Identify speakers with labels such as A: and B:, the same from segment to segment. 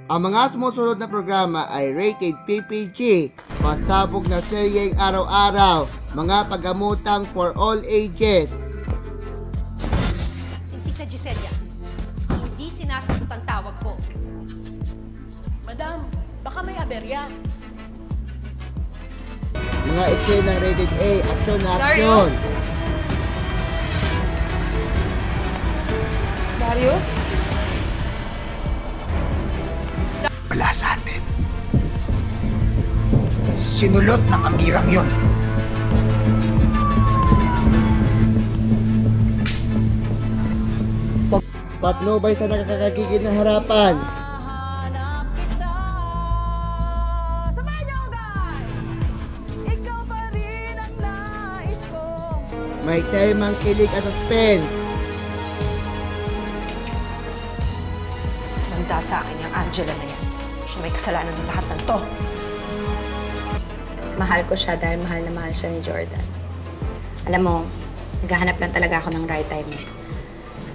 A: Ang mga sumusunod na programa ay rated PPG, pasabog na seryeng araw-araw, mga paggamutang for all ages.
B: Hindi ka, Gisela. Hindi sinasagot ang tawag ko.
C: Madam, baka may aberya.
A: Mga eksenang rated A, aksyon na aksyon.
B: Darius? Darius?
D: Wala sa atin. Sinulot ng amirang yon.
A: Patnubay sa nakakagigil na harapan. May temang kilig at suspense.
C: Manda sa akin yung Angela na yan. Siya may kasalanan ng lahat ng to.
E: Mahal ko siya dahil mahal na mahal siya ni Jordan. Alam mo, naghahanap lang talaga ako ng right time.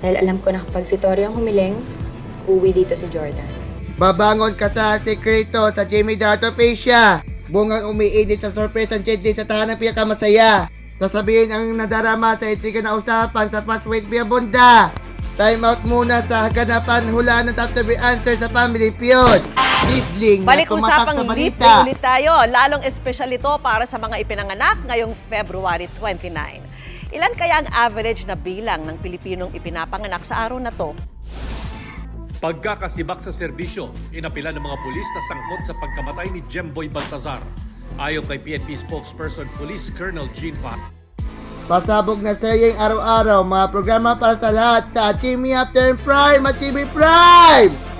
E: Dahil alam ko na kapag si Tori ang humiling, uwi dito si Jordan.
A: Babangon ka sa sekreto sa Jimmy Dartopecia. Bungang umiinit sa sorpresa ang JJ sa tahanang pinakamasaya. Sasabihin ang nadarama sa intriga na usapan sa Password Via Bonda. Time out muna sa haganapan hulaan ng top 3 answer sa Family Feud. Sizzling na
F: Balik
A: tumatak sa
F: usapang
A: balita.
F: libre ulit tayo. Lalong espesyal ito para sa mga ipinanganak ngayong February 29. Ilan kaya ang average na bilang ng Pilipinong ipinapanganak sa araw na to?
G: Pagkakasibak sa serbisyo, inapila ng mga pulis na sangkot sa pagkamatay ni Jemboy Baltazar. Ayon kay PNP spokesperson Police Colonel Gene Pat.
A: Pasabog na seryeng araw-araw, mga programa para sa lahat sa Jimmy After Prime at TV Prime!